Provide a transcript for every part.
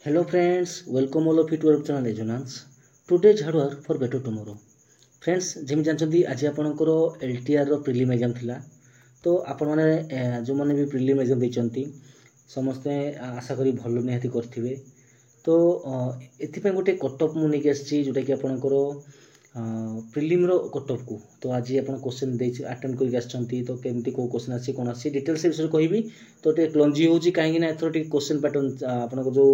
Hello friends, welcome all of you to our channel Resonance. Today's hard work for better tomorrow. Friends, Zeme जानछंती आज आपनकर LTR रो prelim exam थिला तो आपण माने जो माने भी प्रीलिम एग्जाम दैचंती समस्त आशा करी भलो निहाती करथिबे तो एथि पे गोटे कट ऑफ मु नेके आछि जोटा कि आपनकर प्रीलिम रो कट ऑफ को तो आज आपण क्वेश्चन दे अटेम्प्ट करके आछंती तो केमती को क्वेश्चन आछि कोन आछि डिटेल्स से विषय कहबी तो टे क्लंजी होची काहे ना एथरो टे क्वेश्चन पैटर्न आपनको जो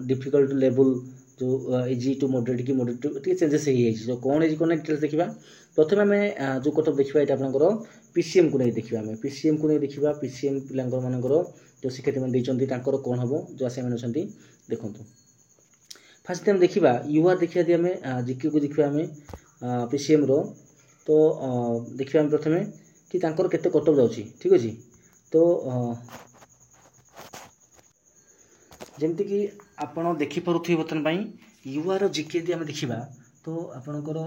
डिफिकल्ट लेवल जो इजी टू मॉडरेट की मॉडरेट टे चेंजेस हे जो कोन इजी कोन डिटेल्स देखिबा प्रथमे हमें जो कट ऑफ देखिबा एटा आपनकर पीसीएम को नै देखिबा हमें पीसीएम को नै देखिबा पीसीएम पिलांकर मानकर जो शिक्षार्थी मन दैचंती तांकर कोन हबो जो असाइनमेंट अछंती देखंतु फास्ट टाइम देखिबा यूआर देखिया दि हमें जीके को देखिबा हमें पीसीएम रो तो देखिबा हम प्रथमे कि तांकर केते कट ऑफ जाउची ठीक अछि तो जेमति कि आपण देखि परुथि बतन पई यूआर जीके दि हम देखिबा तो आपनकर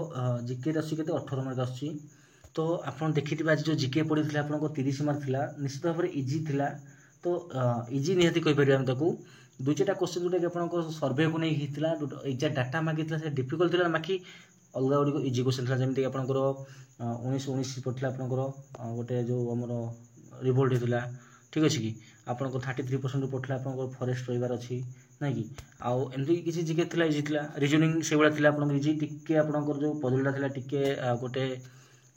जीके राशि केते 18 मार्क आछि तो आपण देखिथिबा जो जीके पडिथिला आपनको 30 मार्क थिला निश्चित भाबरे इजी थिला तो इजी निहाती कहि परिया हम ताकू दुई चार क्वेश्चन जोटा कि आपनको सर्वे को नहीं हितला एग्जैक्ट डाटा मागितला से डिफिकल्ट थिला बाकी अलगा गुडी इजी क्वेश्चन थिला जेमति आपनकर 19 पडला आपनकर गोटे जो हमर रिवोल्ट हितला ठीक अछि कि आपनकर 33% पडला आपनकर फॉरेस्ट रहिबार अछि नै कि आउ एमति किछि जिके थिला इजी थिला रीजनिंग से बडा थिला आपनकर इजी टिके आपनकर जो पजलटा थिला टिके गोटे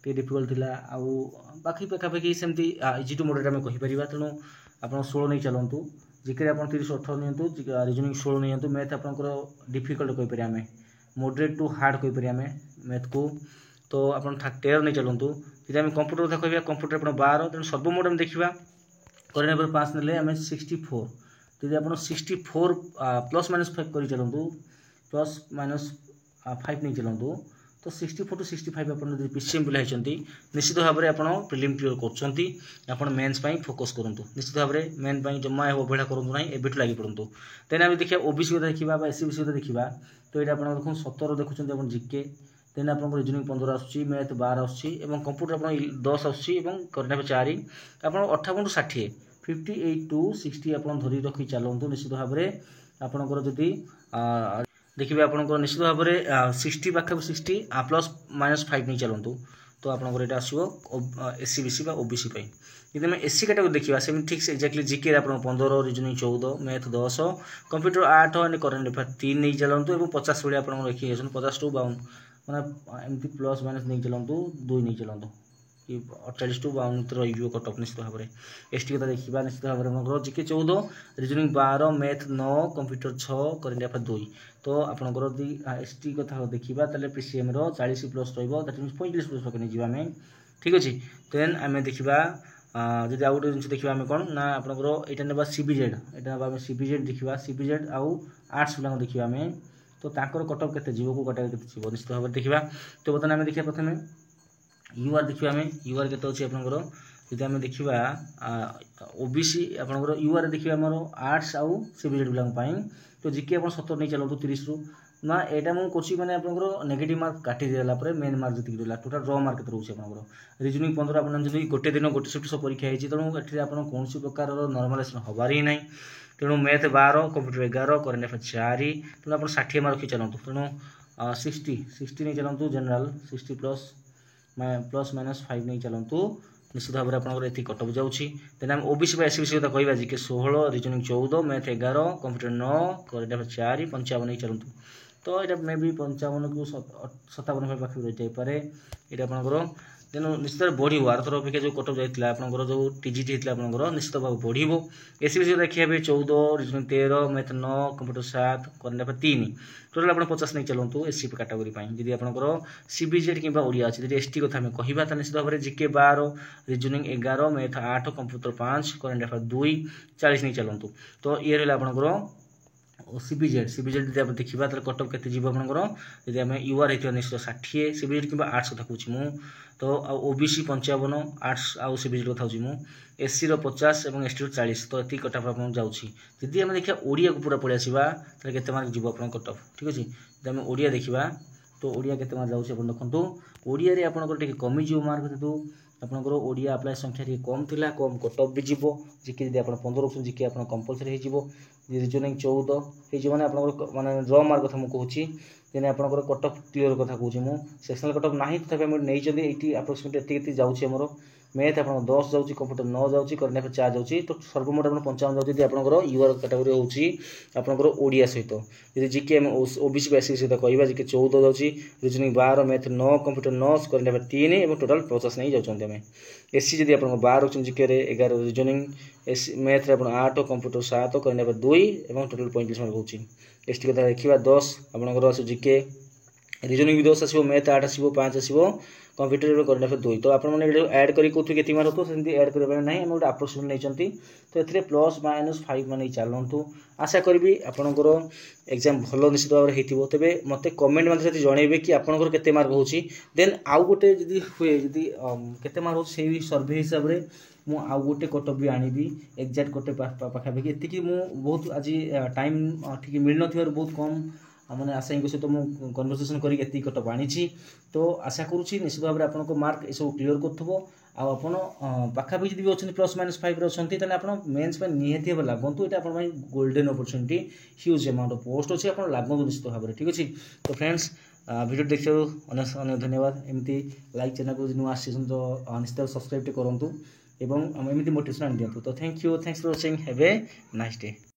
टे डिफिकल्ट थिला आउ बाकी पाखापाखि सेमति इजी टू मॉडरेट हम कहि परिबा तनो आपन 16 नै चलंतु जिके आपन 30 18 नियंतु रीजनिंग 16 नियंतु मैथ आपनकर डिफिकल्ट कहि परिया हमें मॉडरेट टू हार्ड कहि परिया हमें मैथ को तो आपन 13 नै चलंतु जदि हम कंप्यूटर कथा कहबा कंप्यूटर आपन 12 तनो सर्व मोड हम देखिबा करने पर 5 नेले हमें 64 जदि आपन 64 प्लस माइनस 5 करि चलंतु प्लस माइनस 5 नै चलंतु तो 64 टू 65 अपन जदि पीसीएम पिला हेचंती निश्चित भाव में आपण प्रीलिम क्लियर करछंती आपण मेंस पई फोकस करंतु निश्चित भाव में मेन पई जम्मा अवहेला करंतु नै एबिट लागि पड़ंतु देन हम देखिया ओबीसी को देखिबा बा एससी विषय देखिबा तो एटा आपण देखो 17 देखुछंती आपण जीके देन आपण रीजनिंग 15 आछी मैथ 12 आछी एवं कंप्यूटर आपण 10 आछी एवं करने 4 आपण 58 टू 60 58 टू 60 आपण धरि रखि चलंतु निश्चित भाव में आपणकर जदि देखिए आपनकर निश्चित भाव में 60 पाखे 60 प्लस माइनस 5 नहीं चलंतु तो आपनकर एटा आसीबो एससी बीसी बा ओबीसी पई यदि हम एससी कैटेगरी देखिबा सेम ठीक से एक्जेक्टली जीके आपन 15 reasoning 14 math 10 computer 8 and current affair 3 नहीं चलंतु एवं 50 बळे आपन रखि हेसन 50 टू 52 माने एमती प्लस माइनस नहीं चलंतु 2 नहीं चलंतु कि 48 टू 52 रहियो कट ऑफ निश्चित भाव में एसटी कथा देखिबा निश्चित भाव में GK 14 reasoning 12 math 9 computer 6 current affair 2 तो आपनकर यदि एसटी कथा देखिबा तले पीसीएम रो 40 प्लस रहइबो दैट मींस 35 प्लस पकने जीवा में ठीक अछि देन हमें देखिबा जदि आउट जिंस देखिबा हमें कोन ना आपनकर एटा नेबा सीबीजेड एटा नेबा हमें सीबीजेड देखिबा सीबीजेड आउ आर्ट्स पिला देखिबा हमें तो ताकर कट ऑफ केते जीवो को कटा केते जीवो निश्चित भाव देखिबा तो बतन हमें देखिबा प्रथमे यूआर देखिबा हमें यूआर केते अछि आपनकर जदि हमें देखिबा ओबीसी आपनकर यूआर देखिबा हमरो आर्ट्स आउ सीबीजेड बिलंग पई तो जीके अपन 17 नहीं चलंतु 30 रु ना एटा मु कोची माने आपनकर नेगेटिव मार्क काटी देला परे मेन मार्क जति देला टोटल ड्रॉ मार्क केते रहउछ आपनकर रीजनिंग 15 आपन जदि गोटे दिन गोटे शिफ्ट परीक्षा हेछि तनो एठी आपन कोनसी प्रकार रो नॉर्मलाइजेशन होबारी नै तनो मैथ 12 कंप्यूटर 11 करंट अफेयर 4 तनो आपन 60 मार्क चलंतु तनो 60 नहीं चलंतु जनरल 60 प्लस माइनस 5 नहीं चलंतु निश्चित भाव में आपनकर एथि कट ऑफ जाउछि देन हम ओबीसी बा एससी विषय कथा कहबा जी के 16 reasoning 14 math 11 computer 9 current affair 4 55 नहीं चलंतु तो एटा मे भी 55 को 57 पाखे रह जाय पारे एटा आपनकर तेनो निश्चित बढ़िबो आरथर अपेक्षा जो कट ऑफ जायतिला आपनकर जो टीजीटी हितला आपनकर निश्चित भाव बढ़िबो एससी विषय देखिया बे 14 reasoning 13 math 9 computer 7 current affair 3 total आपण 50 नहीं चलंतु एससी कैटेगरी पई जदि आपनकर सीबीजेड किबा ओडिया अछि जदि एसटी कथा हम कहिबा त निश्चित भाव रे GK 12 reasoning 11 math 8 computer 5 current affair 2 40 नहीं चलंतु तो ये रहला आपनकर सीबीजेड जदि आप देखिबा त कट ऑफ केते जीव आपनकर जदि हम यूआर हेतिया निश्चित 60 सीबीजेड किबा आर्ट्स कथा कहूची मु तो ओबीसी 55 आर्ट्स आउ सीबीजेड कथा कहूची मु एससी रो 50 एवं एसटी रो 40 तो एति कट ऑफ आपन जाउची जदि हम देखिया ओडिया को पूरा पळि आसीबा त केते मार्क जीव आपन कट ऑफ ठीक अछि जदि हम ओडिया देखिबा तो ओडिया केते मार्क जाउची आपन देखंतु ओडिया रे आपनकर टिके कमी जीव मार्क देतु आपनकर ओडिया अप्लाई संख्या टिके कम थिला कम कट ऑफ भी जीवो जीके जदि आपन 15 रखुन जीके आपन कंपलसरी हे जीवो रिजनिंग 14 ହେଇଯିବ ମାନେ ଆପଣଙ୍କର ମାନେ ର ମାର୍କ କଥା ମୁଁ କହୁଛି ଦେନ୍ ଆପଣଙ୍କର କଟ୍ ଅଫ୍ କ୍ଲିୟର କଥା କହୁଛି ମୁଁ ସେକ୍ସନାଲ କଟ୍ ଅଫ୍ ନାହିଁ ତଥାପି ଆମେ ନେଇଛନ୍ତି ଏଇଠି ଆପ୍ରୋକ୍ସିମେଟ୍ ଏତିକି ଯାଉଛି ଆମର मैथ आप 10 जाऊँगी कंप्यूटर 9 जाऊँगी करंट अफेयर 4 जाऊँगी तो सर्वमोट आप 55 जाऊँगी आपंकर यूआर कैटेगोरी होकर ओडिया सहित जी जीके एम ओबीसी बेसिक सहित कह जीके 14 जाऊँगी reasoning 12 math 9 computer 9 current affair 3 और टोटाल 50 नहीं जाऊँगी आम एससी जब आप 12 रखते जीके 11 रिजनिंग एस मैथ आप 8 कंप्यूटर 7 करंट अफेयर 2 और टोटाल 35 मार्क होची एसटी कथा देखा 10 आपंकर आस जीके रिजनिंग भी 10 आसो मैथ 8 आसो 5 आसो कंप्यूटर करंट अफेयर 2 तो आपने ऐड करी कौन के मार्क हो सेमती ऐड करने ना आम गोटे आप्रोक्सीमेट नहीं तो ये प्लस माइनस 5 मान चलतु आशा करी आपंकर एग्जाम भल निश्चित भाव में हो तेज मत कमेंट मध्य जनइबे कि आपंकर केते मार्क हो देन आउ गोटे जदि हुए जदि केते मार्क हो सर्वे हिसाब से मु आउ गोटे कट ऑफ भी आनिबी एक्जाक्ट गोटे पाखापाखि एतिकी मु बहुत आज टाइम ठीक मिल न बहुत कम मैंने आशा सहित मुझे कन्वर्सेसन करके कट ऑफ आनी तो आशा करुँची निश्चित भाव में आपको मार्क ये सब क्लीयर करूँ आपड़ पाखापाखि भी अच्छे प्लस माइनस 5 अच्छा आप मेन्स निहाती भाव लगतु ये आप golden opportunity huge amount of post अच्छे आप लगतु निश्चित भाव में ठीक अच्छे तो फ्रेंड्स वीडियो देखा अनेक अनेक धन्यवाद एमती लाइक चैनल को नुआ आसी तो निश्चित सब्सक्राइब करूँ एवं एमती मोटिवेशन आनी दिखाँ तो thank you thanks for watching have a nice day.